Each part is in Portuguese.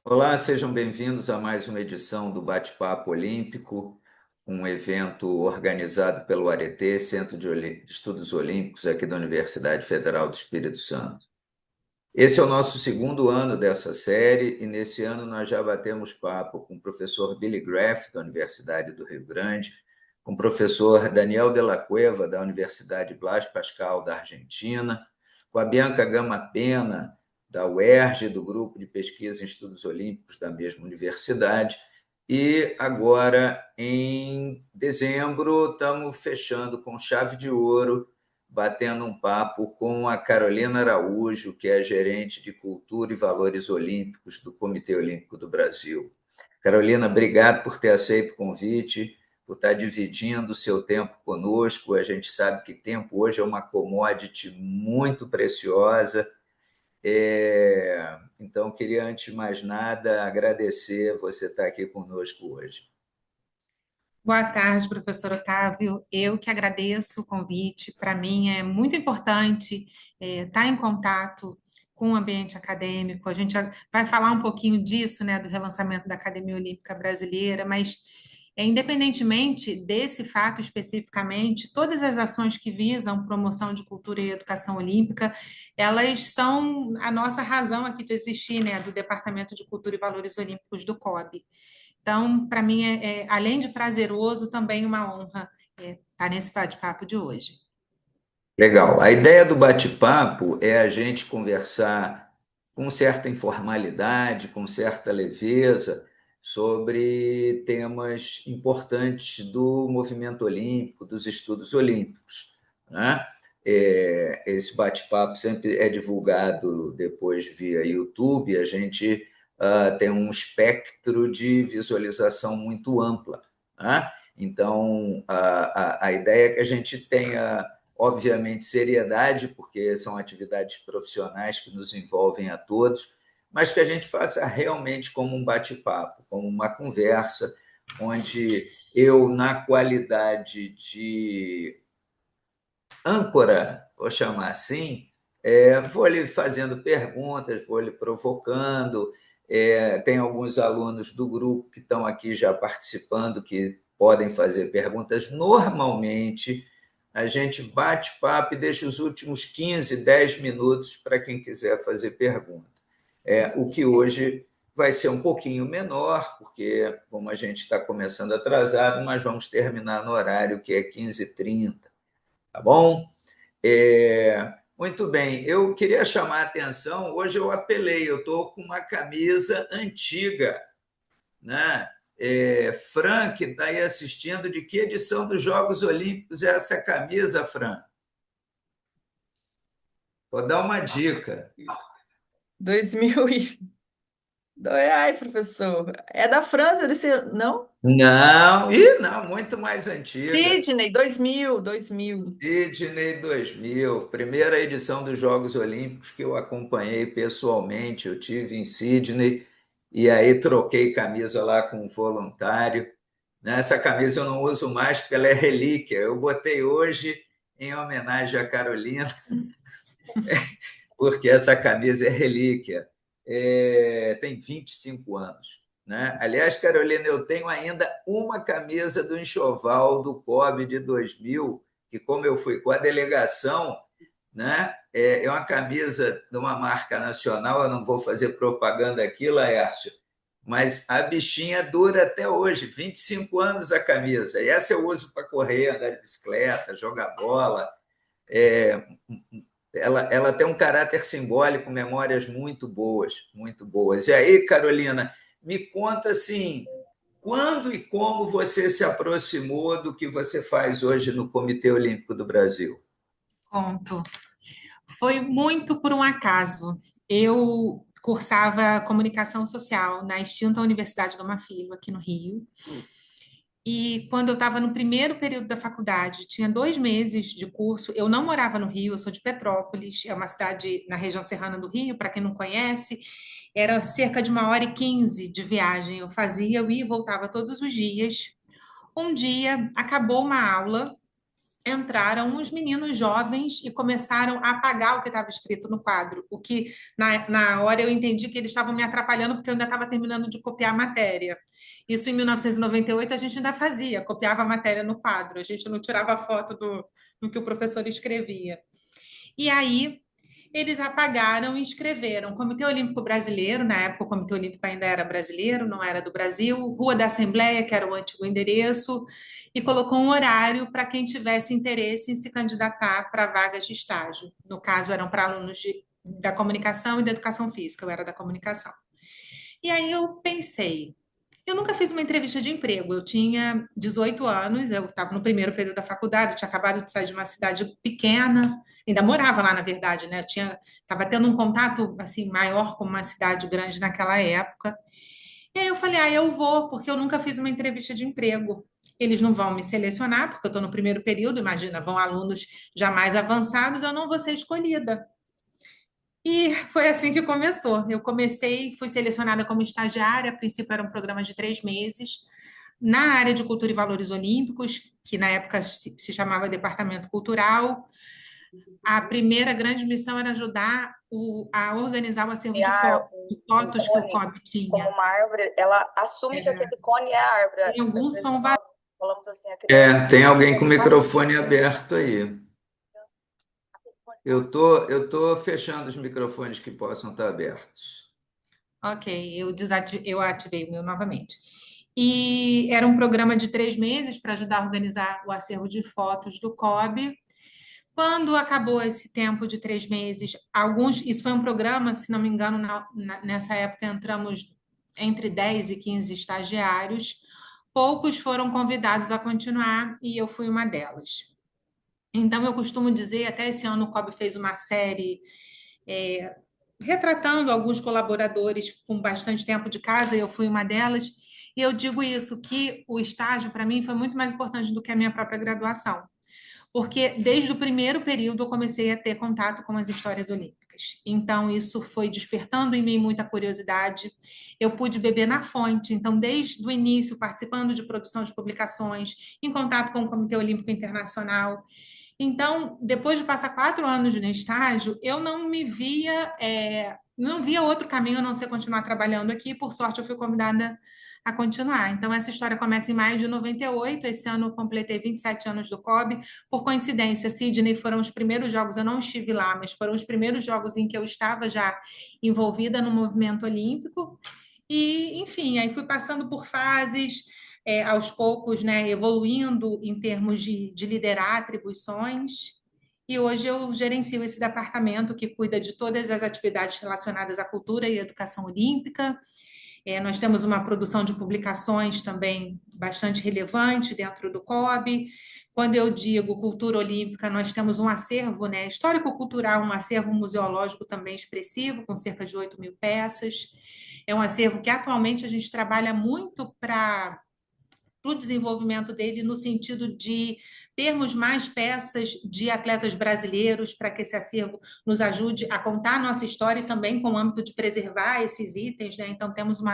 Olá, sejam bem-vindos a mais uma edição do Bate-Papo Olímpico, um evento organizado pelo ARET, Centro de Estudos Olímpicos aqui da Universidade Federal do Espírito Santo. Esse é o nosso segundo ano dessa série e nesse ano nós já batemos papo com o professor Billy Graff, da Universidade do Rio Grande, com o professor Daniel Della Cueva, da Universidade Blas Pascal, da Argentina, com a Bianca Gama Pena, da UERJ, do Grupo de Pesquisa em Estudos Olímpicos da mesma universidade, e agora, em dezembro, estamos fechando com chave de ouro, batendo um papo com a Carolina Araújo, que é gerente de Cultura e Valores Olímpicos do Comitê Olímpico do Brasil. Carolina, obrigado por ter aceito o convite, por estar dividindo o seu tempo conosco. A gente sabe que tempo hoje é uma commodity muito preciosa. Então, queria, antes de mais nada, agradecer você estar aqui conosco hoje. Boa tarde, professor Otávio. Eu que agradeço o convite. Para mim é muito importante estar em contato com o ambiente acadêmico. A gente vai falar um pouquinho disso, né, do relançamento da Academia Olímpica Brasileira, mas independentemente desse fato especificamente, todas as ações que visam promoção de cultura e educação olímpica, elas são a nossa razão aqui de existir, né, do Departamento de Cultura e Valores Olímpicos do COB. Então, para mim, além de prazeroso, também uma honra estar nesse bate-papo de hoje. Legal. A ideia do bate-papo é a gente conversar com certa informalidade, com certa leveza, sobre temas importantes do movimento olímpico, dos estudos olímpicos, né? Esse bate-papo sempre é divulgado depois via YouTube, a gente tem um espectro de visualização muito ampla, né? Então, a ideia é que a gente tenha, obviamente, seriedade, porque são atividades profissionais que nos envolvem a todos, mas que a gente faça realmente como um bate-papo, como uma conversa, onde eu, na qualidade de âncora, vou chamar assim, vou lhe fazendo perguntas, vou lhe provocando. Tem alguns alunos do grupo que estão aqui já participando, que podem fazer perguntas. Normalmente, a gente bate papo e deixa os últimos 15, 10 minutos para quem quiser fazer pergunta. O que hoje vai ser um pouquinho menor, porque, como a gente está começando atrasado, mas vamos terminar no horário que é 15h30, tá bom? Muito bem, eu queria chamar a atenção. Hoje eu apelei, eu estou com uma camisa antiga, né? Frank está aí assistindo. De que edição dos Jogos Olímpicos é essa camisa, Frank? Vou dar uma dica. 2002. Ai, professor. É da França, desse, não? Não, e não, muito mais antiga. Sydney, 2000, 2000. Sydney 2000, primeira edição dos Jogos Olímpicos que eu acompanhei pessoalmente. Eu tive em Sydney e aí troquei camisa lá com um voluntário. Essa camisa eu não uso mais porque ela é relíquia. Eu botei hoje em homenagem à Carolina, porque essa camisa é relíquia. Tem 25 anos. Né? Aliás, Carolina, eu tenho ainda uma camisa do enxoval do COB de 2000, que, como eu fui com a delegação, né? É uma camisa de uma marca nacional. Eu não vou fazer propaganda aqui, Laércio, mas a bichinha dura até hoje, 25 anos a camisa. E essa eu uso para correr, andar de bicicleta, jogar bola. É, ela tem um caráter simbólico, memórias muito boas, muito boas. E aí, Carolina, me conta assim, quando e como você se aproximou do que você faz hoje no Comitê Olímpico do Brasil? Conto. Foi muito por um acaso. Eu cursava comunicação social na extinta Universidade Gama Filho, aqui no Rio. E quando eu estava no primeiro período da faculdade, tinha 2 meses de curso. Eu não morava no Rio, eu sou de Petrópolis, é uma cidade na região serrana do Rio, para quem não conhece. Era cerca de 1h15 de viagem. Eu fazia, eu ia e voltava todos os dias. Um dia acabou uma aula entraram uns meninos jovens e começaram a apagar o que estava escrito no quadro, o que na hora eu entendi que eles estavam me atrapalhando porque eu ainda estava terminando de copiar a matéria. Isso em 1998 a gente ainda fazia, copiava a matéria no quadro, a gente não tirava foto do que o professor escrevia. E aí eles apagaram e escreveram Comitê Olímpico Brasileiro, na época o Comitê Olímpico ainda era brasileiro, não era do Brasil, Rua da Assembleia, que era o antigo endereço, e colocou um horário para quem tivesse interesse em se candidatar para vagas de estágio. No caso, eram para alunos da comunicação e da educação física, eu era da comunicação. E aí eu pensei, eu nunca fiz uma entrevista de emprego. Eu tinha 18 anos, eu estava no primeiro período da faculdade, eu tinha acabado de sair de uma cidade pequena, ainda morava lá, na verdade, né? Estava tendo um contato assim maior com uma cidade grande naquela época. E aí eu falei, eu vou, porque eu nunca fiz uma entrevista de emprego. Eles não vão me selecionar, porque eu estou no primeiro período, imagina, vão alunos já mais avançados, eu não vou ser escolhida. E foi assim que começou. Eu comecei, fui selecionada como estagiária, a princípio era um programa de 3 meses, na área de Cultura e Valores Olímpicos, que na época se chamava Departamento Cultural. A primeira grande missão era ajudar a organizar o acervo de Um fotos que o cone COB como tinha. uma árvore, ela assume que aquele cone é a árvore. Tem algum Às vezes som vazio. falamos assim, aquele árvore. Tem alguém com o microfone aberto aí. Eu tô fechando os microfones que possam estar abertos. Ok, eu ativei o meu novamente. E era um programa de 3 meses para ajudar a organizar o acervo de fotos do COB. Quando acabou esse tempo de 3 meses, isso foi um programa, se não me engano, nessa época entramos entre 10 e 15 estagiários. Poucos foram convidados a continuar e eu fui uma delas. Então, eu costumo dizer, até esse ano o COB fez uma série retratando alguns colaboradores com bastante tempo de casa, e eu fui uma delas, e eu digo isso, que o estágio, para mim, foi muito mais importante do que a minha própria graduação, porque desde o primeiro período eu comecei a ter contato com as histórias olímpicas. Então, isso foi despertando em mim muita curiosidade. Eu pude beber na fonte, então, desde o início, participando de produção de publicações, em contato com o Comitê Olímpico Internacional. Então, depois de passar 4 anos no estágio, eu não me via, não via outro caminho a não ser continuar trabalhando aqui. Por sorte, eu fui convidada a continuar. Então, essa história começa em maio de 98. Esse ano eu completei 27 anos do COB. Por coincidência, Sydney foram os primeiros jogos, eu não estive lá, mas foram os primeiros jogos em que eu estava já envolvida no movimento olímpico. E, enfim, aí fui passando por fases, aos poucos, né, evoluindo em termos de liderar atribuições. E hoje eu gerencio esse departamento que cuida de todas as atividades relacionadas à cultura e educação olímpica. Nós temos uma produção de publicações também bastante relevante dentro do COB. Quando eu digo cultura olímpica, nós temos um acervo, né, histórico-cultural, um acervo museológico também expressivo, com cerca de 8.000 peças. É um acervo que atualmente a gente trabalha muito para o desenvolvimento dele no sentido de termos mais peças de atletas brasileiros para que esse acervo nos ajude a contar a nossa história e também com o âmbito de preservar esses itens, né? Então temos um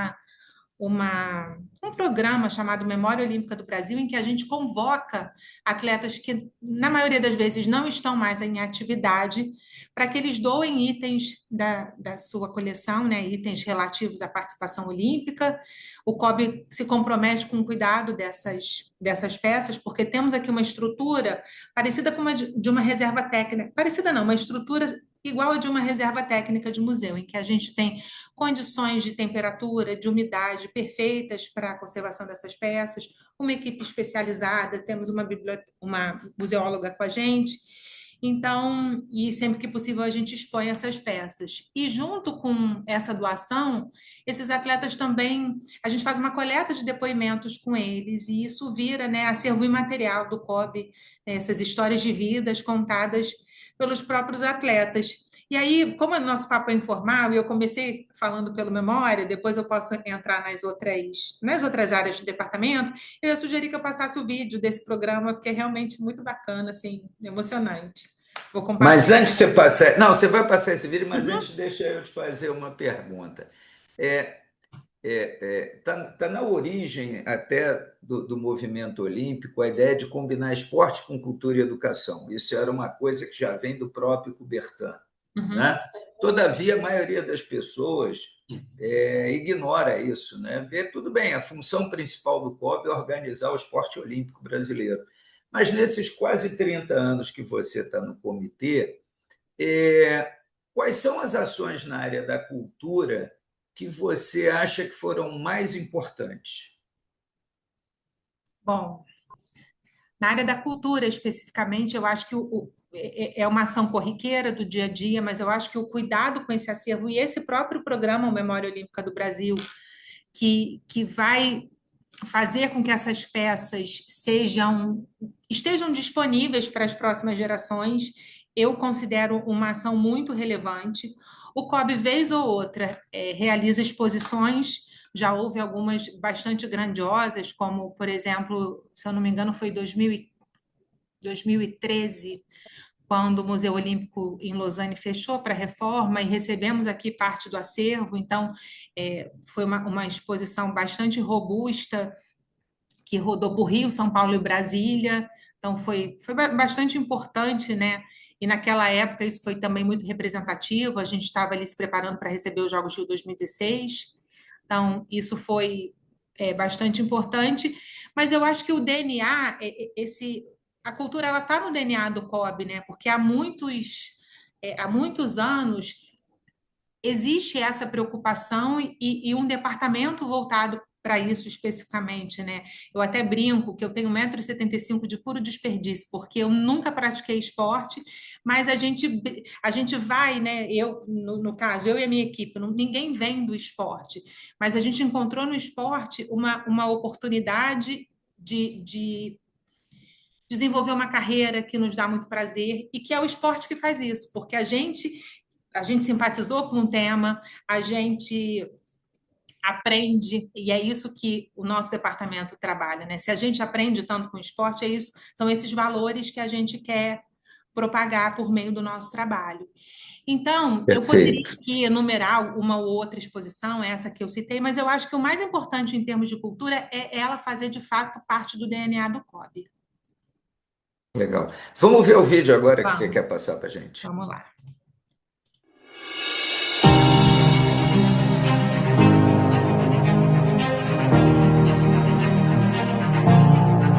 programa chamado Memória Olímpica do Brasil, em que a gente convoca atletas que, na maioria das vezes, não estão mais em atividade, para que eles doem itens da sua coleção, né, itens relativos à participação olímpica. O COB se compromete com o cuidado dessas peças, porque temos aqui uma estrutura parecida com de uma reserva técnica, parecida não, uma estrutura igual a de uma reserva técnica de museu, em que a gente tem condições de temperatura, de umidade perfeitas para a conservação dessas peças, uma equipe especializada, temos uma museóloga com a gente. Então, e sempre que possível a gente expõe essas peças. E junto com essa doação, esses atletas também, a gente faz uma coleta de depoimentos com eles, e isso vira, né, acervo imaterial do COB, né, essas histórias de vidas contadas pelos próprios atletas. E aí, como o nosso papo é informal, e eu comecei falando pelo Memória, depois eu posso entrar nas outras áreas do departamento, eu ia sugerir que eu passasse o vídeo desse programa, porque é realmente muito bacana, assim, emocionante. Vou Mas compartilhar. antes de você passar. Não, você vai passar esse vídeo, mas antes deixa eu te fazer uma pergunta. É, tá na origem até do movimento olímpico a ideia de combinar esporte com cultura e educação. Isso era uma coisa que já vem do próprio Coubertin. Né? Todavia, a maioria das pessoas ignora isso. Né? Vê, tudo bem, a função principal do COB é organizar o esporte olímpico brasileiro. Mas nesses quase 30 anos que você está no comitê, quais são as ações na área da cultura que você acha que foram mais importantes? Bom, na área da cultura, especificamente, eu acho que é uma ação corriqueira do dia a dia, mas eu acho que o cuidado com esse acervo e esse próprio programa, o Memória Olímpica do Brasil, que vai fazer com que essas peças estejam disponíveis para as próximas gerações, eu considero uma ação muito relevante. O COB, vez ou outra, realiza exposições. Já houve algumas bastante grandiosas, como, por exemplo, se eu não me engano, foi 2013, quando o Museu Olímpico em Lausanne fechou para reforma e recebemos aqui parte do acervo. Então, foi uma exposição bastante robusta, que rodou por Rio, São Paulo e Brasília. Então, foi bastante importante, né? E naquela época isso foi também muito representativo. A gente estava ali se preparando para receber os Jogos Rio 2016. Então, isso foi bastante importante. Mas eu acho que o DNA, a cultura, ela está no DNA do COB, né? Porque há muitos anos existe essa preocupação e um departamento voltado para isso especificamente, né? Eu até brinco que eu tenho 1,75 m de puro desperdício, porque eu nunca pratiquei esporte, mas a gente vai, né? No caso, eu e a minha equipe, ninguém vem do esporte, mas a gente encontrou no esporte uma oportunidade de desenvolver uma carreira que nos dá muito prazer e que é o esporte que faz isso, porque a gente simpatizou com um tema, a gente aprende, e é isso que o nosso departamento trabalha, né? Se a gente aprende tanto com o esporte, são esses valores que a gente quer propagar por meio do nosso trabalho. Então, eu poderia aqui enumerar uma ou outra exposição, essa que eu citei, mas eu acho que o mais importante em termos de cultura é ela fazer, de fato, parte do DNA do COB. Legal. Vamos ver o vídeo agora que você quer passar para a gente. Vamos lá.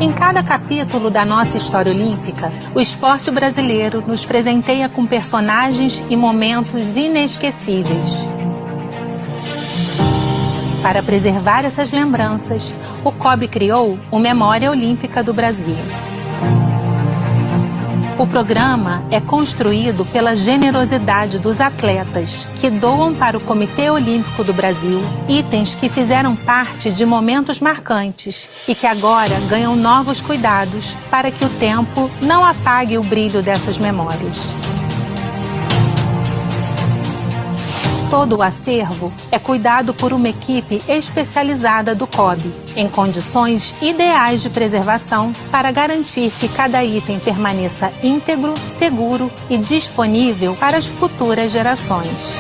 Em cada capítulo da nossa história olímpica, o esporte brasileiro nos presenteia com personagens e momentos inesquecíveis. Para preservar essas lembranças, o COB criou o Memória Olímpica do Brasil. O programa é construído pela generosidade dos atletas, que doam para o Comitê Olímpico do Brasil itens que fizeram parte de momentos marcantes e que agora ganham novos cuidados para que o tempo não apague o brilho dessas memórias. Todo o acervo é cuidado por uma equipe especializada do COB, em condições ideais de preservação para garantir que cada item permaneça íntegro, seguro e disponível para as futuras gerações.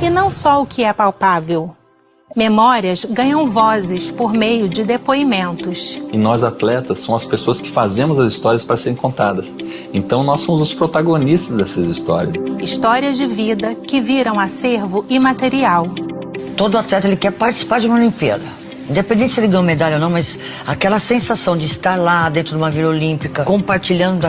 E não só o que é palpável. Memórias ganham vozes por meio de depoimentos. E nós, atletas, somos as pessoas que fazemos as histórias para serem contadas. Então, nós somos os protagonistas dessas histórias. Histórias de vida que viram acervo imaterial. Todo atleta ele quer participar de uma Olimpíada. Independente se ele ganhou medalha ou não, mas aquela sensação de estar lá dentro de uma Vila Olímpica, compartilhando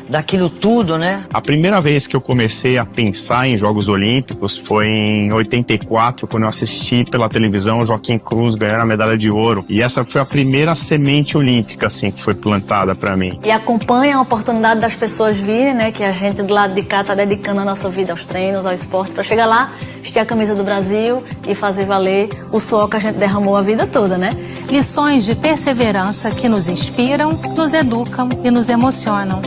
daquilo tudo, né? A primeira vez que eu comecei a pensar em Jogos Olímpicos foi em 84, quando eu assisti pela televisão o Joaquim Cruz ganhar a medalha de ouro. E essa foi a primeira semente olímpica, assim, que foi plantada para mim. E acompanha a oportunidade das pessoas virem, né? Que a gente do lado de cá tá dedicando a nossa vida aos treinos, ao esporte, para chegar lá, vestir a camisa do Brasil e fazer valer o suor que a gente derramou a vida toda, né? Lições de perseverança que nos inspiram, nos educam e nos emocionam.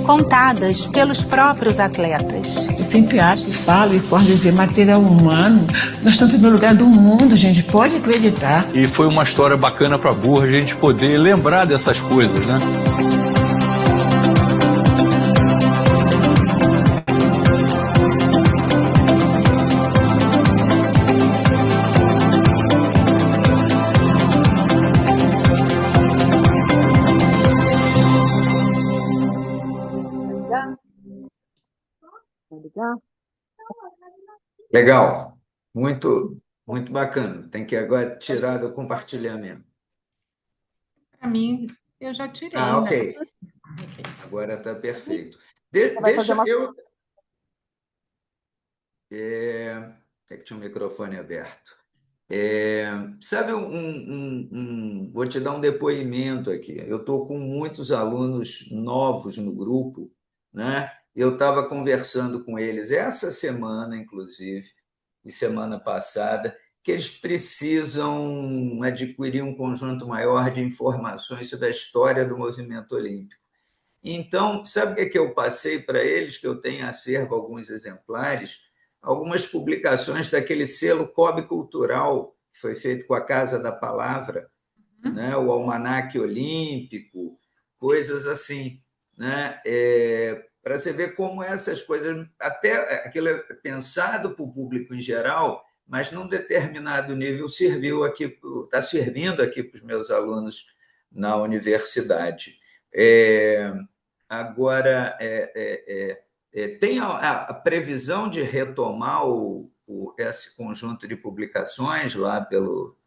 contadas pelos próprios atletas. Eu sempre acho, falo e posso dizer, material humano, nós estamos em primeiro lugar do mundo, gente, pode acreditar. E foi uma história bacana para a Burra a gente poder lembrar dessas coisas, né? Legal, muito, muito bacana. Tem que agora tirar do compartilhamento. Para mim, eu já tirei, Ah, né? ok. Agora está perfeito. Deixa eu. É que tinha um microfone aberto. Sabe, vou te dar um depoimento aqui. Eu estou com muitos alunos novos no grupo, né? Eu estava conversando com eles essa semana, inclusive, e semana passada, que eles precisam adquirir um conjunto maior de informações sobre a história do movimento olímpico. Então, sabe o que é que eu passei para eles, que eu tenho acervo alguns exemplares? Algumas publicações daquele selo COB Cultural, que foi feito com a Casa da Palavra, né? O Almanaque Olímpico, coisas assim, né? Para você ver como essas coisas, até aquilo é pensado para o público em geral, mas num determinado nível está servindo aqui para os meus alunos na universidade. Agora, tem a previsão de retomar esse conjunto de publicações lá pelo...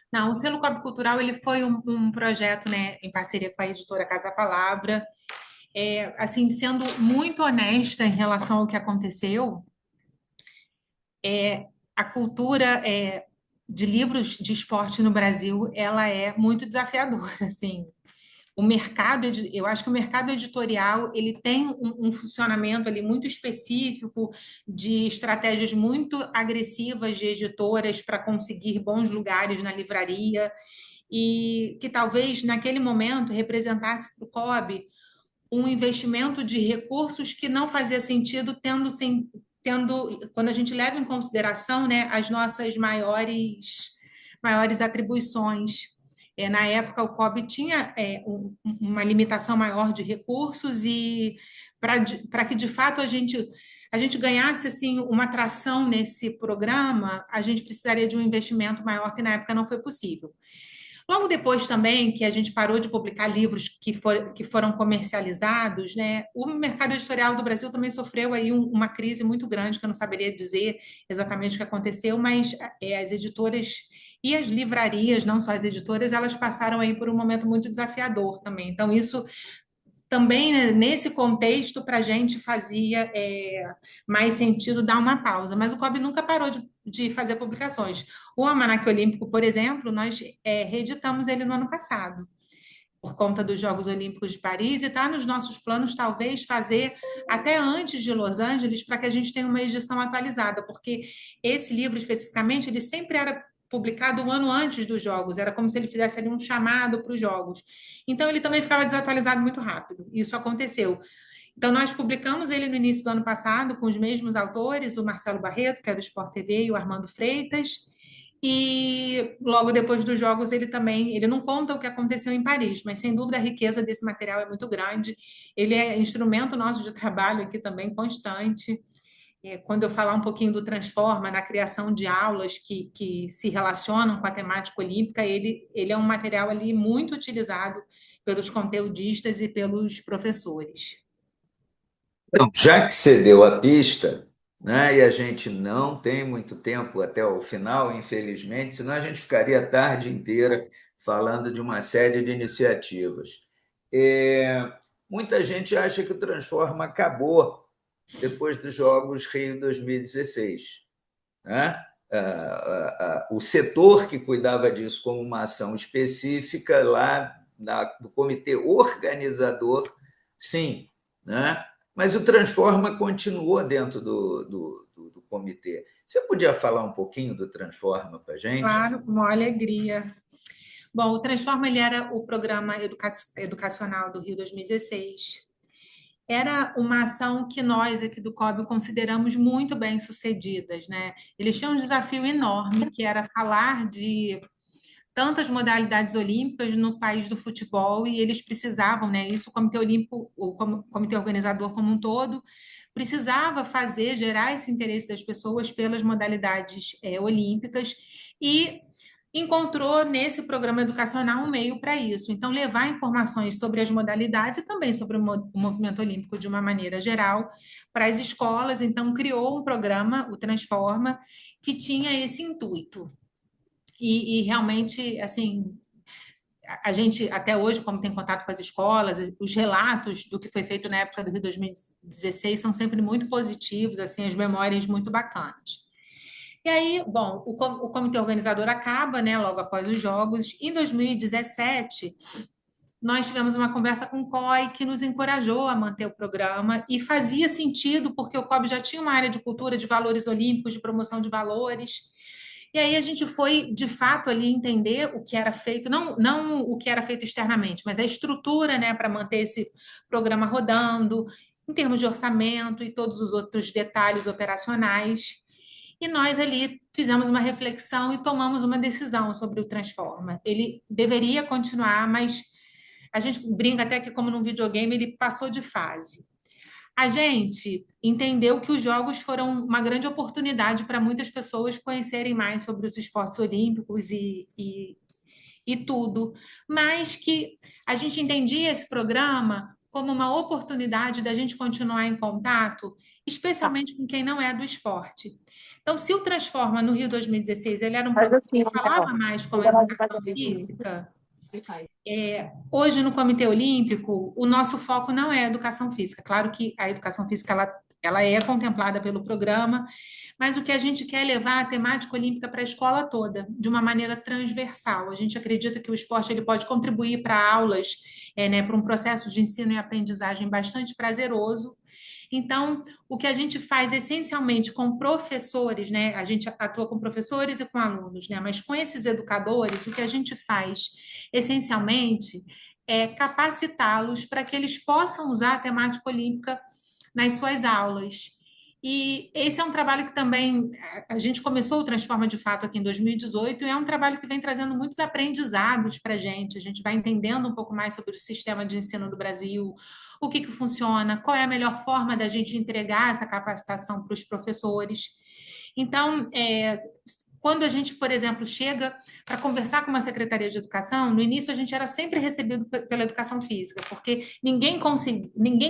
Não, o Selo COB Cultural ele foi um projeto, né, em parceria com a editora Casa Palavra. Assim, sendo muito honesta em relação ao que aconteceu, a cultura de livros de esporte no Brasil, ela é muito desafiadora, assim. Eu acho que o mercado editorial ele tem um funcionamento ali muito específico de estratégias muito agressivas de editoras para conseguir bons lugares na livraria e que talvez naquele momento representasse para o COB um investimento de recursos que não fazia sentido quando a gente leva em consideração, né, as nossas maiores atribuições. Na época, o COB tinha uma limitação maior de recursos e para que, de fato, a gente ganhasse assim, uma atração nesse programa, a gente precisaria de um investimento maior que, na época, não foi possível. Logo depois também que a gente parou de publicar livros que foram comercializados, né, o mercado editorial do Brasil também sofreu aí uma crise muito grande, que eu não saberia dizer exatamente o que aconteceu, mas as editoras e as livrarias, não só as editoras, elas passaram aí por um momento muito desafiador também. Então, isso também, né, nesse contexto, para a gente fazia mais sentido dar uma pausa. Mas o COB nunca parou de fazer publicações. O Almanaque Olímpico, por exemplo, nós reeditamos ele no ano passado, por conta dos Jogos Olímpicos de Paris, e está nos nossos planos, talvez, fazer até antes de Los Angeles, para que a gente tenha uma edição atualizada, porque esse livro, especificamente, ele sempre era publicado um ano antes dos Jogos, era como se ele fizesse ali um chamado para os Jogos. Então, ele também ficava desatualizado muito rápido, isso aconteceu. Então, nós publicamos ele no início do ano passado, com os mesmos autores, o Marcelo Barreto, que é do Sport TV, e o Armando Freitas, e logo depois dos Jogos ele não conta o que aconteceu em Paris, mas sem dúvida a riqueza desse material é muito grande, ele é instrumento nosso de trabalho aqui também constante. Quando eu falar um pouquinho do Transforma, na criação de aulas que se relacionam com a temática olímpica, ele é um material ali muito utilizado pelos conteudistas e pelos professores. Então, já que você deu a pista, né, e a gente não tem muito tempo até o final, infelizmente, senão a gente ficaria a tarde inteira falando de uma série de iniciativas. Muita gente acha que o Transforma acabou depois dos Jogos Rio 2016. Né? O setor que cuidava disso como uma ação específica lá do comitê organizador, sim, né? Mas o Transforma continuou dentro do comitê. Você podia falar um pouquinho do Transforma para a gente? Claro, com uma alegria. Bom, o Transforma ele era o programa educacional do Rio 2016. Era uma ação que nós aqui do COB consideramos muito bem sucedidas, né? Eles tinham um desafio enorme, que era falar de tantas modalidades olímpicas no país do futebol, e eles precisavam, né? Isso o Comitê Olímpico, o comitê organizador como um todo, precisava fazer, gerar esse interesse das pessoas pelas modalidades olímpicas, e encontrou nesse programa educacional um meio para isso. Então, levar informações sobre as modalidades e também sobre o movimento olímpico de uma maneira geral para as escolas. Então, criou um programa, o Transforma, que tinha esse intuito. E realmente, assim, a gente, até hoje, como tem contato com as escolas, os relatos do que foi feito na época do Rio 2016 são sempre muito positivos, assim, as memórias muito bacanas. E aí, bom, o comitê organizador acaba, né, logo após os Jogos. Em 2017, nós tivemos uma conversa com o COI que nos encorajou a manter o programa e fazia sentido, porque o COB já tinha uma área de cultura, de valores olímpicos, de promoção de valores. E aí a gente foi, de fato, ali entender o que era feito, não o que era feito externamente, mas a estrutura, né, para manter esse programa rodando, em termos de orçamento e todos os outros detalhes operacionais. E nós ali fizemos uma reflexão e tomamos uma decisão sobre o Transforma. Ele deveria continuar, mas a gente brinca até que, como num videogame, ele passou de fase. A gente entendeu que os Jogos foram uma grande oportunidade para muitas pessoas conhecerem mais sobre os esportes olímpicos e tudo, mas que a gente entendia esse programa como uma oportunidade da gente continuar em contato, especialmente com quem não é do esporte. Então, se o Transforma no Rio 2016 ele era um programa que falava mais com a educação física, hoje no Comitê Olímpico o nosso foco não é a educação física. Claro que a educação física ela é contemplada pelo programa, mas o que a gente quer é levar a temática olímpica para a escola toda, de uma maneira transversal. A gente acredita que o esporte ele pode contribuir para aulas, né, para um processo de ensino e aprendizagem bastante prazeroso. Então, o que a gente faz essencialmente com professores, né, a gente atua com professores e com alunos, né, mas com esses educadores, o que a gente faz essencialmente é capacitá-los para que eles possam usar a temática olímpica nas suas aulas. E esse é um trabalho que também a gente começou o Transforma de Fato aqui em 2018 e é um trabalho que vem trazendo muitos aprendizados para a gente vai entendendo um pouco mais sobre o sistema de ensino do Brasil, o que funciona, qual é a melhor forma da gente entregar essa capacitação para os professores. Então, quando a gente, por exemplo, chega para conversar com uma secretaria de educação, no início a gente era sempre recebido pela educação física, porque ninguém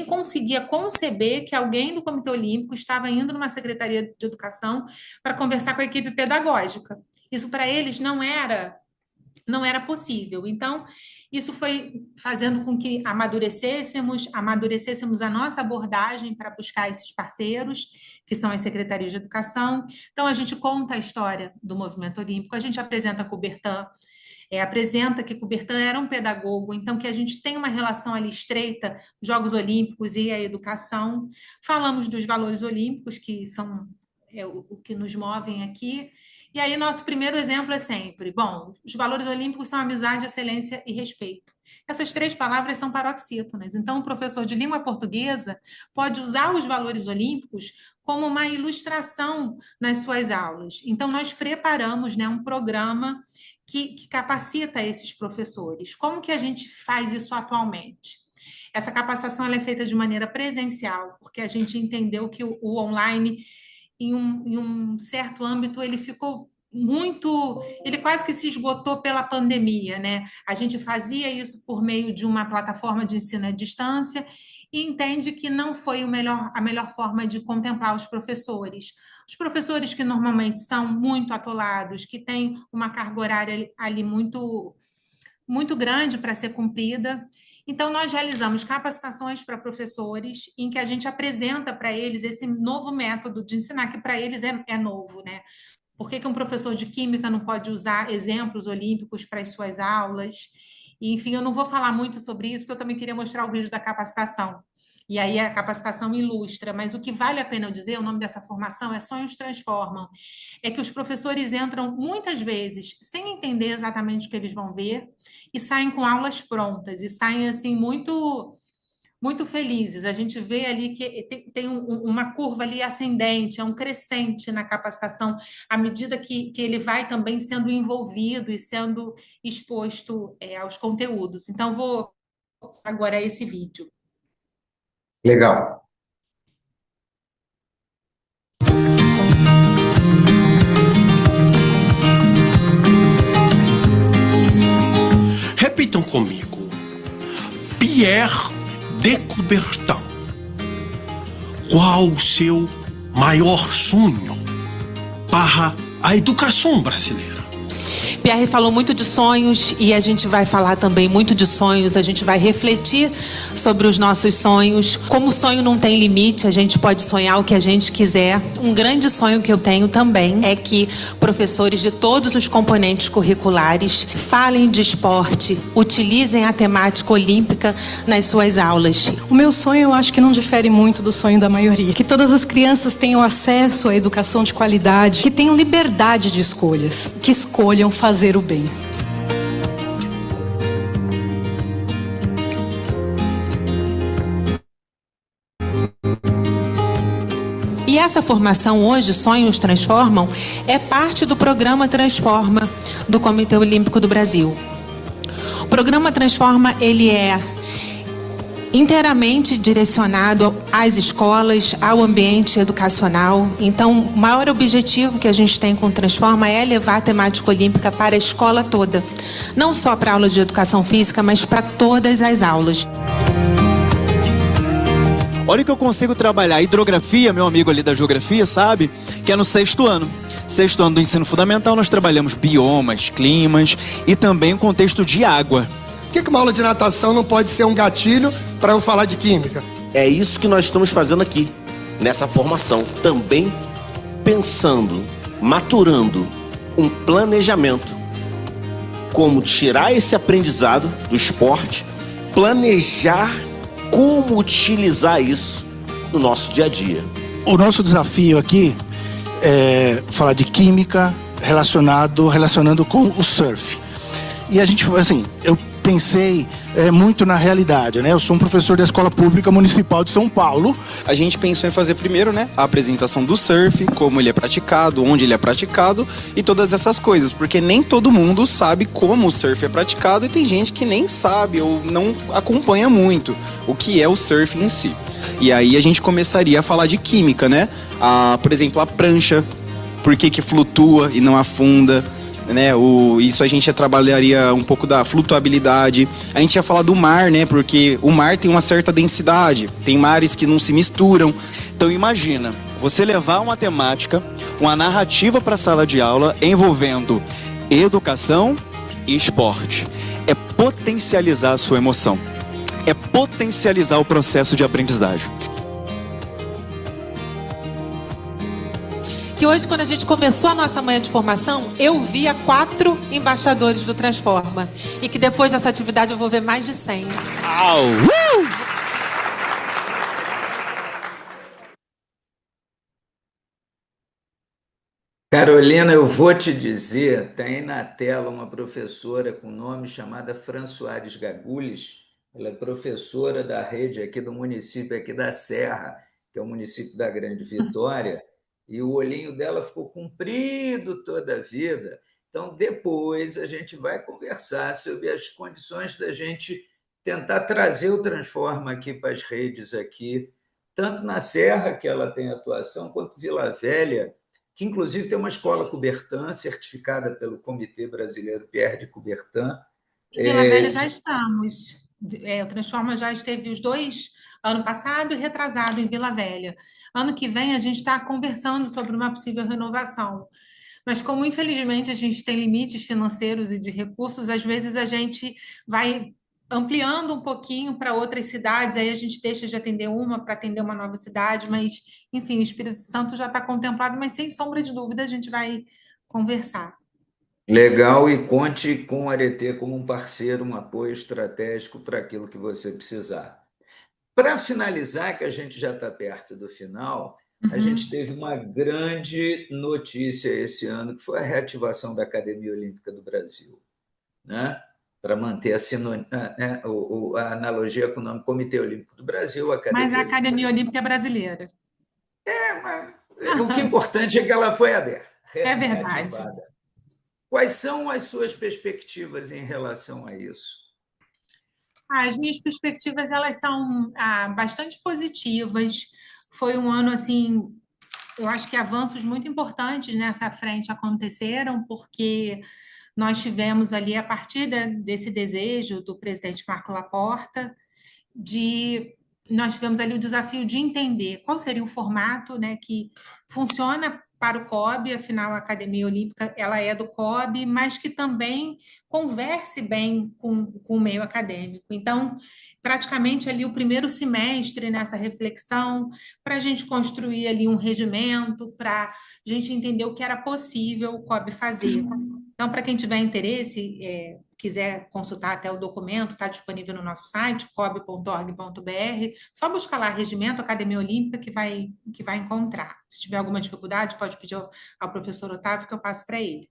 conseguia conceber que alguém do Comitê Olímpico estava indo numa secretaria de educação para conversar com a equipe pedagógica. Isso para eles não era possível. Então, isso foi fazendo com que amadurecêssemos a nossa abordagem para buscar esses parceiros, que são as secretarias de educação. Então, a gente conta a história do movimento olímpico, a gente apresenta Coubertin, apresenta que Coubertin era um pedagogo, então que a gente tem uma relação ali estreita, Jogos Olímpicos e a educação. Falamos dos valores olímpicos, que são o que nos movem aqui. E aí, nosso primeiro exemplo é sempre, bom, os valores olímpicos são amizade, excelência e respeito. Essas 3 palavras são paroxítonas. Então, o professor de língua portuguesa pode usar os valores olímpicos como uma ilustração nas suas aulas. Então, nós preparamos, né, um programa que capacita esses professores. Como que a gente faz isso atualmente? Essa capacitação ela é feita de maneira presencial, porque a gente entendeu que o online, em um certo âmbito, ele ficou ele quase que se esgotou pela pandemia, né? A gente fazia isso por meio de uma plataforma de ensino à distância e entende que não foi a melhor forma de contemplar os professores. Os professores que normalmente são muito atolados, que têm uma carga horária ali muito, muito grande para ser cumprida. Então, nós realizamos capacitações para professores em que a gente apresenta para eles esse novo método de ensinar, que para eles é novo, né? Por que um professor de química não pode usar exemplos olímpicos para as suas aulas? E, enfim, eu não vou falar muito sobre isso, porque eu também queria mostrar o vídeo da capacitação. E aí a capacitação ilustra, mas o que vale a pena eu dizer, o nome dessa formação é Sonhos Transformam, é que os professores entram muitas vezes sem entender exatamente o que eles vão ver e saem com aulas prontas, e saem assim muito felizes. A gente vê ali que tem uma curva ali ascendente, é um crescente na capacitação, à medida que ele vai também sendo envolvido e sendo exposto aos conteúdos. Então, vou agora a esse vídeo. Legal. Repitam comigo. Pierre de Coubertin. Qual o seu maior sonho para a educação brasileira? Pierre falou muito de sonhos e a gente vai falar também muito de sonhos, a gente vai refletir sobre os nossos sonhos. Como o sonho não tem limite, a gente pode sonhar o que a gente quiser. Um grande sonho que eu tenho também é que professores de todos os componentes curriculares falem de esporte, utilizem a temática olímpica nas suas aulas. O meu sonho, eu acho que não difere muito do sonho da maioria. Que todas as crianças tenham acesso à educação de qualidade, que tenham liberdade de escolhas, que escolham fazer o bem. E essa formação hoje, Sonhos Transformam, é parte do programa Transforma do Comitê Olímpico do Brasil. O programa Transforma, ele é inteiramente direcionado às escolas, ao ambiente educacional. Então, o maior objetivo que a gente tem com o Transforma é levar a temática olímpica para a escola toda. Não só para a aula de educação física, mas para todas as aulas. Olha que eu consigo trabalhar hidrografia, meu amigo ali da geografia sabe, que é no 6º ano. 6º ano do ensino fundamental, nós trabalhamos biomas, climas e também o contexto de água. Por que uma aula de natação não pode ser um gatilho para eu falar de química? É isso que nós estamos fazendo aqui, nessa formação. Também pensando, maturando um planejamento. Como tirar esse aprendizado do esporte, planejar como utilizar isso no nosso dia a dia. O nosso desafio aqui é falar de química relacionando com o surf. E a gente, assim, eu pensei muito na realidade, né? Eu sou um professor da Escola Pública Municipal de São Paulo. A gente pensou em fazer primeiro, né, a apresentação do surf, como ele é praticado, onde ele é praticado e todas essas coisas, porque nem todo mundo sabe como o surf é praticado e tem gente que nem sabe ou não acompanha muito o que é o surf em si. E aí a gente começaria a falar de química, né? Por exemplo, a prancha, por que flutua e não afunda, né? Isso a gente trabalharia um pouco da flutuabilidade. A gente ia falar do mar, né? Porque o mar tem uma certa densidade, tem mares que não se misturam. Então imagina, você levar uma temática, uma narrativa para a sala de aula envolvendo educação e esporte. É potencializar a sua emoção. É potencializar o processo de aprendizagem. Que hoje, quando a gente começou a nossa manhã de formação, eu via 4 embaixadores do Transforma. E que depois dessa atividade eu vou ver mais de 100. Carolina, eu vou te dizer, tem na tela uma professora com nome chamada Fran Soares Gagules. Ela é professora da rede aqui do município aqui da Serra, que é o município da Grande Vitória. E o olhinho dela ficou comprido toda a vida. Então, depois a gente vai conversar sobre as condições da gente tentar trazer o Transforma aqui para as redes aqui, tanto na Serra, que ela tem atuação, quanto Vila Velha, que inclusive tem uma escola Coubertin, certificada pelo Comitê Brasileiro Pierre de Coubertin. Em Vila Velha já estamos. O Transforma já esteve os 2, ano passado e retrasado, em Vila Velha. Ano que vem a gente está conversando sobre uma possível renovação. Mas como, infelizmente, a gente tem limites financeiros e de recursos, às vezes a gente vai ampliando um pouquinho para outras cidades, aí a gente deixa de atender uma para atender uma nova cidade, mas, enfim, o Espírito Santo já está contemplado, mas sem sombra de dúvida a gente vai conversar. Legal, e conte com o Areté como um parceiro, um apoio estratégico para aquilo que você precisar. Para finalizar, que a gente já está perto do final, a gente teve uma grande notícia esse ano, que foi a reativação da Academia Olímpica do Brasil, né? Para manter a analogia com o nome Comitê Olímpico do Brasil, Mas Academia a Olímpica. Academia Olímpica é brasileira. O que é importante é que ela foi aberta, É verdade. reativada. Quais são as suas perspectivas em relação a isso? As minhas perspectivas, elas são bastante positivas. Foi um ano, assim, eu acho que avanços muito importantes nessa frente aconteceram, porque nós tivemos ali, a partir desse desejo do presidente Marco Laporta, nós tivemos ali o desafio de entender qual seria o formato, né, que funciona para o COB, afinal a Academia Olímpica ela é do COB, mas que também converse bem com o meio acadêmico. Então, praticamente ali o primeiro semestre nessa reflexão, para a gente construir ali um regimento, para a gente entender o que era possível o COB fazer. Então, para quem tiver interesse, quiser consultar até o documento, está disponível no nosso site, cob.org.br, só buscar lá Regimento Academia Olímpica que vai encontrar. Se tiver alguma dificuldade, pode pedir ao professor Otávio que eu passo para ele.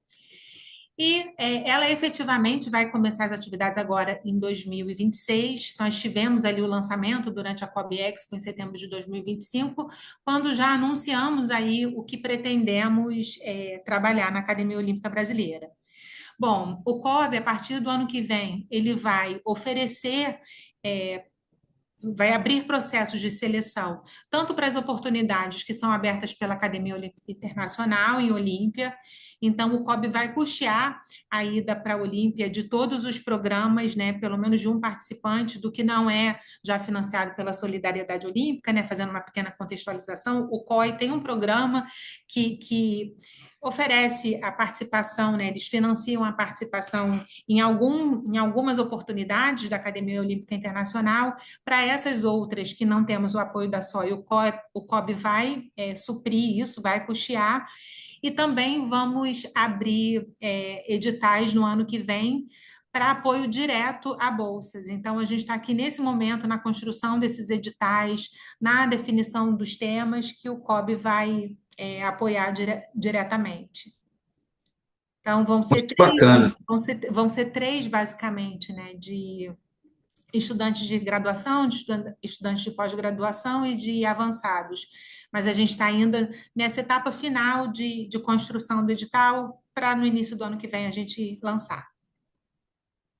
E ela efetivamente vai começar as atividades agora em 2026. Nós tivemos ali o lançamento durante a COB Expo em setembro de 2025, quando já anunciamos aí o que pretendemos trabalhar na Academia Olímpica Brasileira. Bom, o COB, a partir do ano que vem, ele vai oferecer, vai abrir processos de seleção, tanto para as oportunidades que são abertas pela Academia Olímpica Internacional, em Olímpia. Então, o COB vai custear a ida para a Olímpia de todos os programas, né, pelo menos de um participante, do que não é já financiado pela Solidariedade Olímpica, né, fazendo uma pequena contextualização. O COI tem um programa que oferece a participação, né, eles financiam a participação em algumas oportunidades da Academia Olímpica Internacional. Para essas outras que não temos o apoio da SOI, o COB vai suprir isso, vai custear, e também vamos abrir editais no ano que vem para apoio direto a bolsas. Então, a gente está aqui nesse momento na construção desses editais, na definição dos temas que o COB vai apoiar diretamente. Então, vão ser três, basicamente, né, de estudantes de graduação, de estudantes de pós-graduação e de avançados. Mas a gente está ainda nessa etapa final de construção do edital, para no início do ano que vem a gente lançar.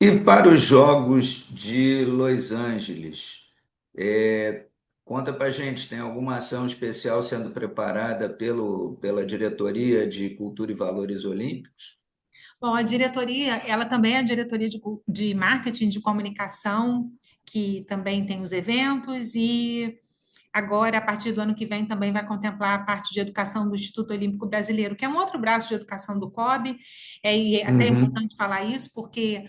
E para os Jogos de Los Angeles, conta para a gente, tem alguma ação especial sendo preparada pela Diretoria de Cultura e Valores Olímpicos? Bom, a diretoria, ela também é a diretoria de marketing, de comunicação, que também tem os eventos, e agora, a partir do ano que vem, também vai contemplar a parte de educação do Instituto Olímpico Brasileiro, que é um outro braço de educação do COB, e é até importante falar isso, porque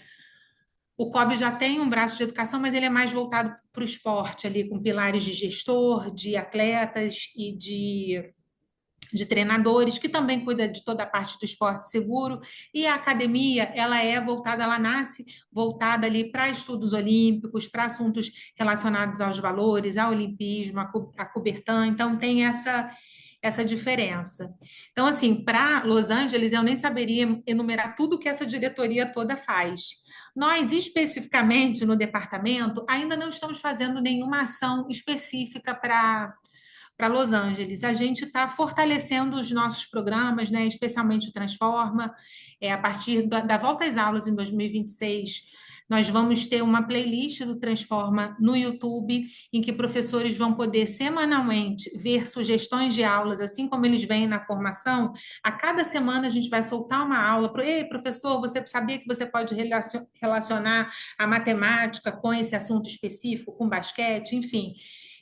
o COB já tem um braço de educação, mas ele é mais voltado para o esporte, ali, com pilares de gestor, de atletas e de treinadores, que também cuida de toda a parte do esporte seguro, e a academia, ela nasce voltada ali para estudos olímpicos, para assuntos relacionados aos valores, ao olimpismo, a Coubertin, então tem essa diferença. Então, assim, para Los Angeles, eu nem saberia enumerar tudo que essa diretoria toda faz. Nós, especificamente, no departamento, ainda não estamos fazendo nenhuma ação específica para Los Angeles. A gente está fortalecendo os nossos programas, né, especialmente o Transforma. A partir da volta às aulas em 2026, nós vamos ter uma playlist do Transforma no YouTube, em que professores vão poder semanalmente ver sugestões de aulas, assim como eles vêm na formação. A cada semana a gente vai soltar uma aula para ei, professor, você sabia que você pode relacionar a matemática com esse assunto específico, com basquete, enfim.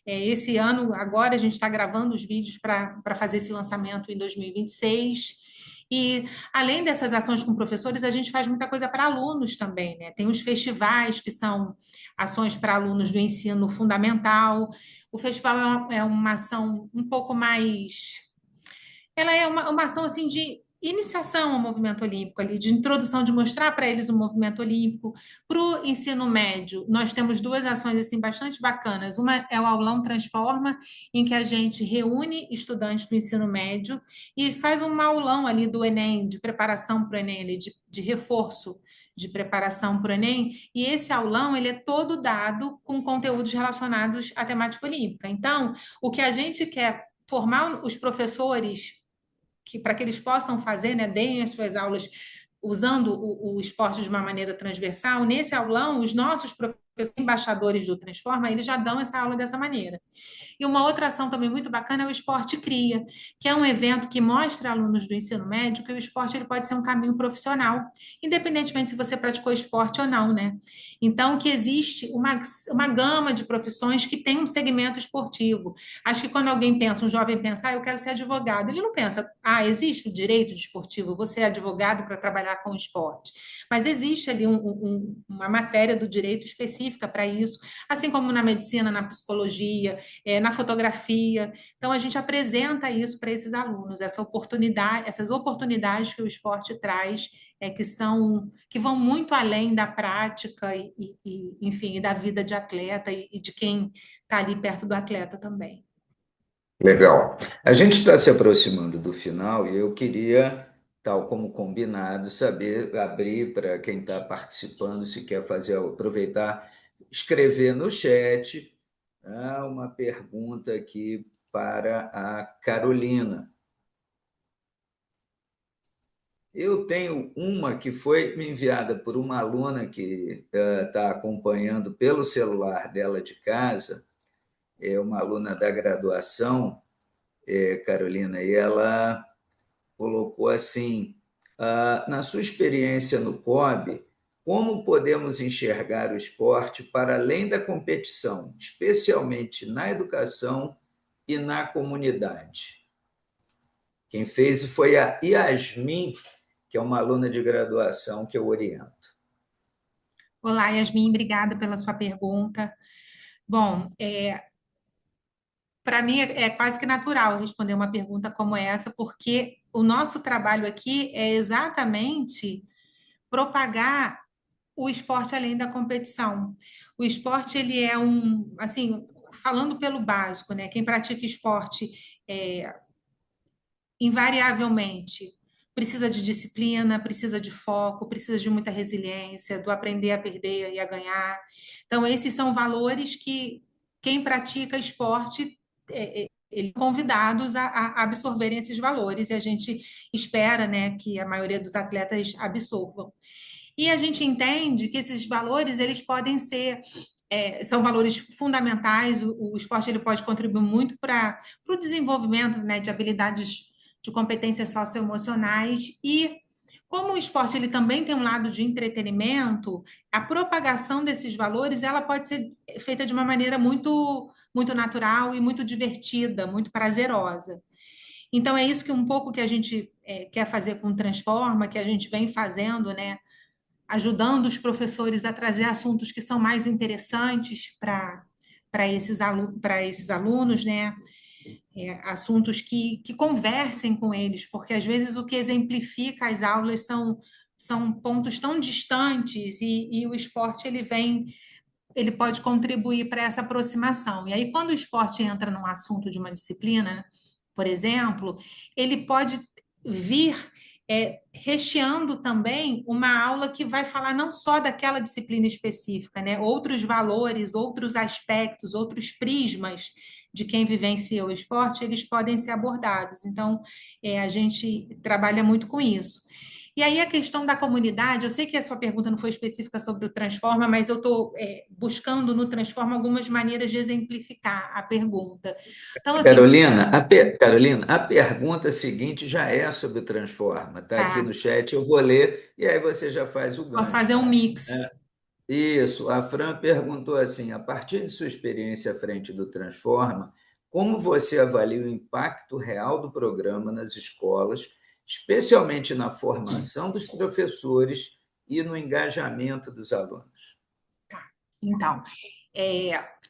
Esse ano, agora, a gente está gravando os vídeos para fazer esse lançamento em 2026. E, além dessas ações com professores, a gente faz muita coisa para alunos também, né? Tem os festivais, que são ações para alunos do ensino fundamental. O festival é uma ação um pouco mais... Ela é uma ação, assim, de iniciação ao movimento olímpico ali, de introdução, de mostrar para eles o movimento olímpico. Para o ensino médio, nós temos duas ações assim bastante bacanas. Uma é o Aulão Transforma, em que a gente reúne estudantes do ensino médio e faz um aulão ali do Enem, de preparação para o Enem, ali, de reforço de preparação para o Enem, e esse aulão ele é todo dado com conteúdos relacionados à temática olímpica. Então, o que a gente quer formar os professores para que eles possam fazer, né, deem as suas aulas usando o esporte de uma maneira transversal, nesse aulão, os nossos professores embaixadores do Transforma, eles já dão essa aula dessa maneira. E uma outra ação também muito bacana é o Esporte Cria, que é um evento que mostra a alunos do ensino médio que o esporte ele pode ser um caminho profissional, independentemente se você praticou esporte ou não, né? Então, que existe uma gama de profissões que tem um segmento esportivo. Acho que quando alguém pensa, um jovem pensa, eu quero ser advogado, ele não pensa, existe o direito desportivo, você é advogado para trabalhar com esporte. Mas existe ali uma matéria do direito específica para isso, assim como na medicina, na psicologia, na fotografia. Então, a gente apresenta isso para esses alunos, essas oportunidades que o esporte traz, que vão muito além da prática enfim, da vida de atleta e de quem está ali perto do atleta também. Legal. A gente está se aproximando do final e eu queria, tal como combinado, abrir para quem está participando, se quer aproveitar, escrever no chat uma pergunta aqui para a Carolina. Eu tenho uma que foi me enviada por uma aluna que está acompanhando pelo celular dela de casa, é uma aluna da graduação, Carolina, e ela colocou assim, na sua experiência no COB, como podemos enxergar o esporte para além da competição, especialmente na educação e na comunidade? Quem fez foi a Yasmin, que é uma aluna de graduação que eu oriento. Olá, Yasmin, obrigada pela sua pergunta. Bom, para mim é quase que natural responder uma pergunta como essa, porque o nosso trabalho aqui é exatamente propagar o esporte além da competição. O esporte, ele é assim, falando pelo básico, né? Quem pratica esporte invariavelmente precisa de disciplina, precisa de foco, precisa de muita resiliência, do aprender a perder e a ganhar. Então, esses são valores que quem pratica esporte eles são convidados a absorverem esses valores, e a gente espera, né, que a maioria dos atletas absorvam. E a gente entende que esses valores eles podem ser são valores fundamentais. O esporte ele pode contribuir muito para o desenvolvimento, né, de habilidades de competências socioemocionais, e como o esporte ele também tem um lado de entretenimento, a propagação desses valores ela pode ser feita de uma maneira muito natural e muito divertida, muito prazerosa. Então é isso que um pouco que a gente quer fazer com o Transforma, que a gente vem fazendo, né, ajudando os professores a trazer assuntos que são mais interessantes para esses alunos, né? Assuntos que conversem com eles, porque às vezes o que exemplifica as aulas são pontos tão distantes e o esporte ele pode contribuir para essa aproximação. E aí, quando o esporte entra num assunto de uma disciplina, por exemplo, ele pode vir recheando também uma aula que vai falar não só daquela disciplina específica, né? Outros valores, outros aspectos, outros prismas de quem vivencia o esporte, eles podem ser abordados. Então, a gente trabalha muito com isso. E aí a questão da comunidade, eu sei que a sua pergunta não foi específica sobre o Transforma, mas eu estou buscando no Transforma algumas maneiras de exemplificar a pergunta. Então, assim, Carolina, a pergunta seguinte já é sobre o Transforma, está aqui no chat, eu vou ler e aí você já faz o gancho. Posso fazer um mix. Isso, a Fran perguntou assim, a partir de sua experiência à frente do Transforma, como você avalia o impacto real do programa nas escolas, especialmente na formação dos professores e no engajamento dos alunos? Então,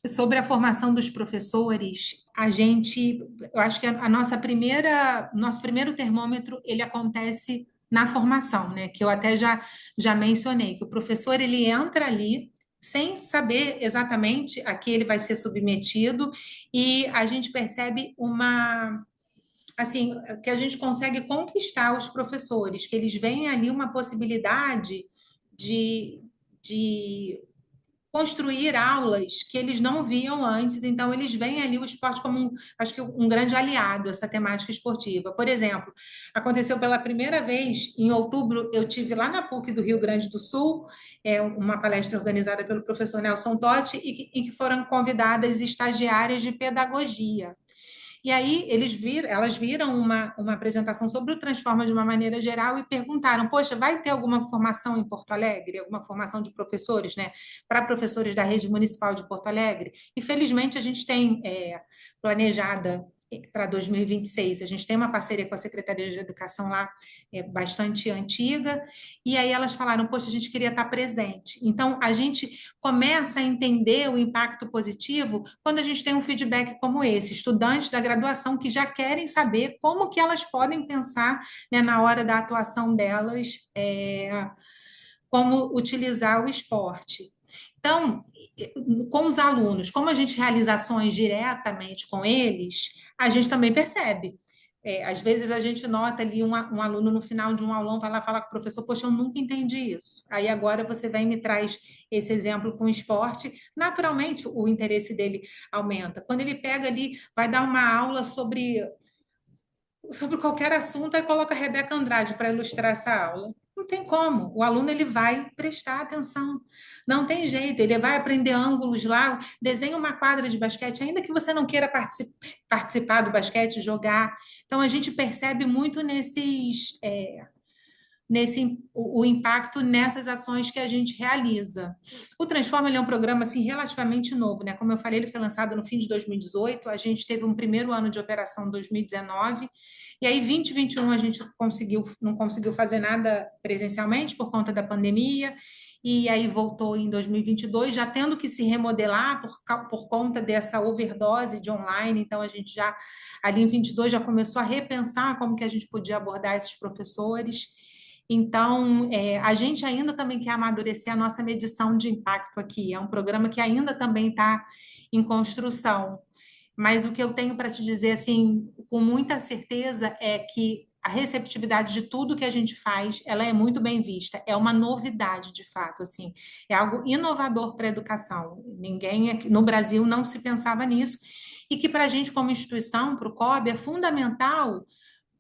Sobre a formação dos professores, eu acho que nosso primeiro termômetro, ele acontece na formação, né? Que eu até já mencionei, que o professor, ele entra ali sem saber exatamente a que ele vai ser submetido, e a gente percebe assim, que a gente consegue conquistar os professores, que eles veem ali uma possibilidade de construir aulas que eles não viam antes, então eles veem ali o esporte como, acho que um grande aliado, essa temática esportiva. Por exemplo, aconteceu pela primeira vez, em outubro, eu tive lá na PUC do Rio Grande do Sul, uma palestra organizada pelo professor Nelson Totti, em que foram convidadas estagiárias de pedagogia. E aí elas viram uma apresentação sobre o Transforma de uma maneira geral e perguntaram: poxa, vai ter alguma formação em Porto Alegre, alguma formação de professores, né, para professores da rede municipal de Porto Alegre? E felizmente a gente tem planejada para 2026. A gente tem uma parceria com a Secretaria de Educação lá, bastante antiga, e aí elas falaram: poxa, a gente queria estar presente. Então, a gente começa a entender o impacto positivo quando a gente tem um feedback como esse, estudantes da graduação que já querem saber como que elas podem pensar, né, na hora da atuação delas, como utilizar o esporte. Então, com os alunos, como a gente realiza ações diretamente com eles, a gente também percebe. Às vezes a gente nota ali um aluno no final de um aulão vai lá falar com o professor: poxa, eu nunca entendi isso. Aí agora você vem e me traz esse exemplo com o esporte, naturalmente o interesse dele aumenta. Quando ele pega ali, vai dar uma aula sobre qualquer assunto, aí coloca a Rebeca Andrade para ilustrar essa aula. Não tem como. O aluno, ele vai prestar atenção. Não tem jeito. Ele vai aprender ângulos lá, desenha uma quadra de basquete, ainda que você não queira participar do basquete, jogar. Então, a gente percebe muito o impacto nessas ações que a gente realiza. O Transforma, ele é um programa assim, relativamente novo, né? Como eu falei, ele foi lançado no fim de 2018, a gente teve um primeiro ano de operação em 2019, e aí 2021 a gente não conseguiu fazer nada presencialmente por conta da pandemia, e aí voltou em 2022, já tendo que se remodelar por conta dessa overdose de online. Então a gente já, ali em 22, já começou a repensar como que a gente podia abordar esses professores. Então, a gente ainda também quer amadurecer a nossa medição de impacto aqui. É um programa que ainda também está em construção. Mas o que eu tenho para te dizer, assim, com muita certeza, é que a receptividade de tudo que a gente faz, ela é muito bem vista. É uma novidade, de fato, assim. É algo inovador para a educação. Ninguém aqui no Brasil não se pensava nisso. E que para a gente, como instituição, para o COB, é fundamental,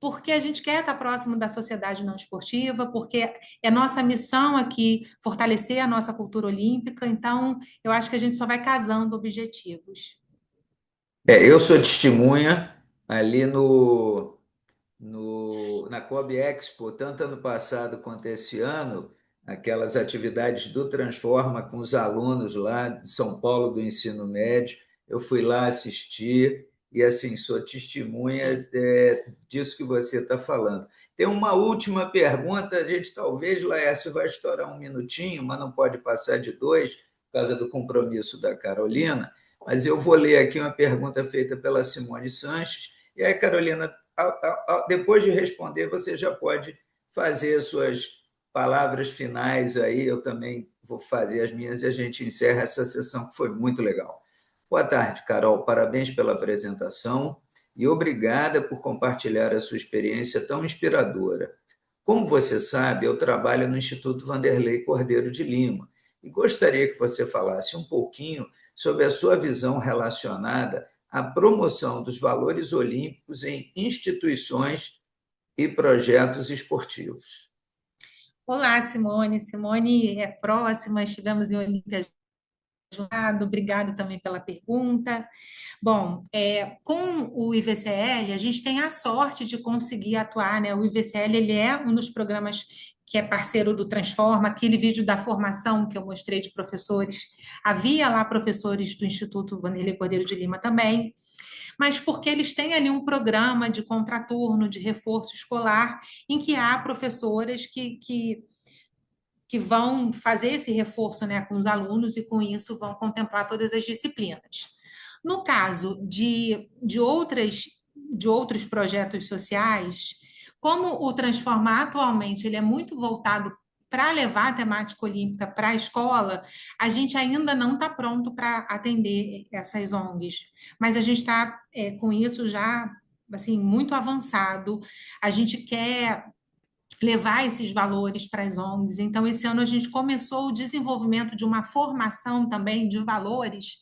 porque a gente quer estar próximo da sociedade não esportiva, porque é nossa missão aqui fortalecer a nossa cultura olímpica. Então, eu acho que a gente só vai casando objetivos. Eu sou testemunha ali na COB Expo, tanto ano passado quanto esse ano, aquelas atividades do Transforma com os alunos lá de São Paulo do ensino médio. Eu fui lá assistir e, assim, sou testemunha disso que você está falando. Tem uma última pergunta, a gente talvez, Laércio, vai estourar um minutinho, mas não pode passar de 2, por causa do compromisso da Carolina, mas eu vou ler aqui uma pergunta feita pela Simone Sanches, e aí, Carolina, depois de responder, você já pode fazer as suas palavras finais aí, eu também vou fazer as minhas e a gente encerra essa sessão que foi muito legal. Boa tarde, Carol, parabéns pela apresentação e obrigada por compartilhar a sua experiência tão inspiradora. Como você sabe, eu trabalho no Instituto Vanderlei Cordeiro de Lima e gostaria que você falasse um pouquinho sobre a sua visão relacionada à promoção dos valores olímpicos em instituições e projetos esportivos. Olá, Simone. Simone é próxima, estivemos em Olimpíadas. Obrigada também pela pergunta. Bom, com o IVCL, a gente tem a sorte de conseguir atuar, né? O IVCL, ele é um dos programas que é parceiro do Transforma. Aquele vídeo da formação que eu mostrei de professores, havia lá professores do Instituto Vanderlei Cordeiro de Lima também, mas porque eles têm ali um programa de contraturno, de reforço escolar, em que há professoras que que vão fazer esse reforço, né, com os alunos e, com isso, vão contemplar todas as disciplinas. No caso de outros projetos sociais, como o Transformar atualmente ele é muito voltado para levar a temática olímpica para a escola, a gente ainda não está pronto para atender essas ONGs, mas a gente está com isso já assim, muito avançado. A gente quer levar esses valores para as ONGs. Então, esse ano a gente começou o desenvolvimento de uma formação também de valores,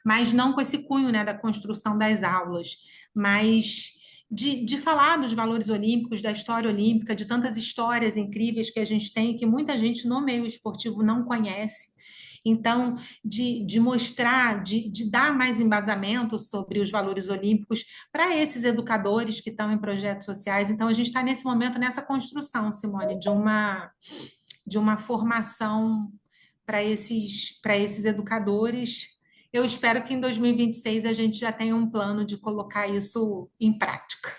mas não com esse cunho, né, da construção das aulas, mas de falar dos valores olímpicos, da história olímpica, de tantas histórias incríveis que a gente tem, que muita gente no meio esportivo não conhece. Então, de mostrar, de dar mais embasamento sobre os valores olímpicos para esses educadores que estão em projetos sociais. Então, a gente está nesse momento, nessa construção, Simone, de uma formação para esses educadores. Eu espero que em 2026 a gente já tenha um plano de colocar isso em prática.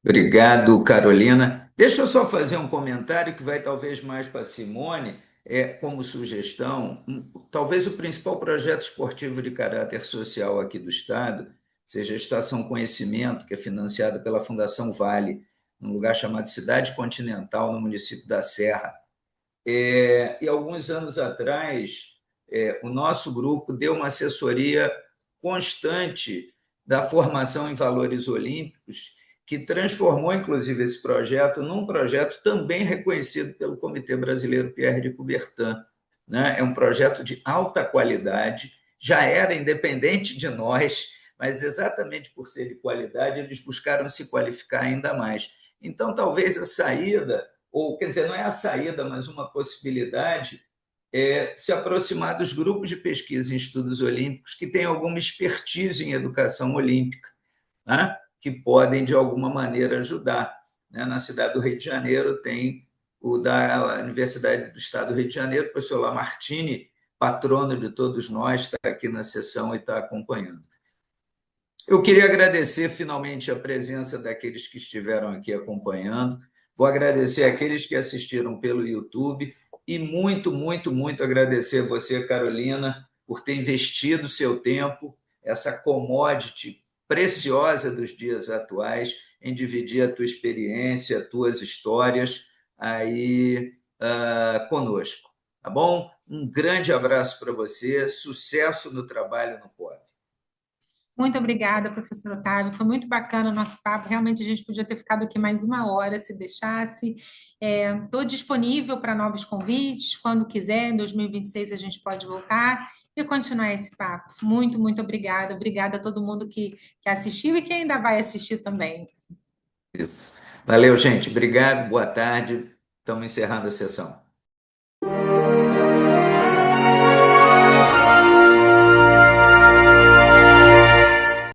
Obrigado, Carolina. Deixa eu só fazer um comentário que vai talvez mais para a Simone, como sugestão. Talvez o principal projeto esportivo de caráter social aqui do Estado seja a Estação Conhecimento, que é financiada pela Fundação Vale, num lugar chamado Cidade Continental, no município da Serra. E alguns anos atrás, o nosso grupo deu uma assessoria constante da formação em valores olímpicos, que transformou, inclusive, esse projeto num projeto também reconhecido pelo Comitê Brasileiro Pierre de Coubertin, né? É um projeto de alta qualidade, já era independente de nós, mas exatamente por ser de qualidade, eles buscaram se qualificar ainda mais. Então, talvez a saída, ou quer dizer, não é a saída, mas uma possibilidade, é se aproximar dos grupos de pesquisa em estudos olímpicos que têm alguma expertise em educação olímpica, né? Que podem, de alguma maneira, ajudar. Na cidade do Rio de Janeiro tem o da Universidade do Estado do Rio de Janeiro, o professor Lamartine, patrono de todos nós, está aqui na sessão e está acompanhando. Eu queria agradecer, finalmente, a presença daqueles que estiveram aqui acompanhando. Vou agradecer àqueles que assistiram pelo YouTube e muito, muito, muito agradecer a você, Carolina, por ter investido seu tempo, essa commodity preciosa dos dias atuais, em dividir a tua experiência, as tuas histórias aí conosco, tá bom? Um grande abraço para você, sucesso no trabalho no POB. Muito obrigada, professor Otávio, foi muito bacana o nosso papo, realmente a gente podia ter ficado aqui mais uma hora, se deixasse. Estou disponível para novos convites, quando quiser, em 2026 a gente pode voltar e continuar esse papo. Muito, muito obrigada. Obrigada a todo mundo que assistiu e que ainda vai assistir também. Isso. Valeu, gente. Obrigado, boa tarde. Estamos encerrando a sessão.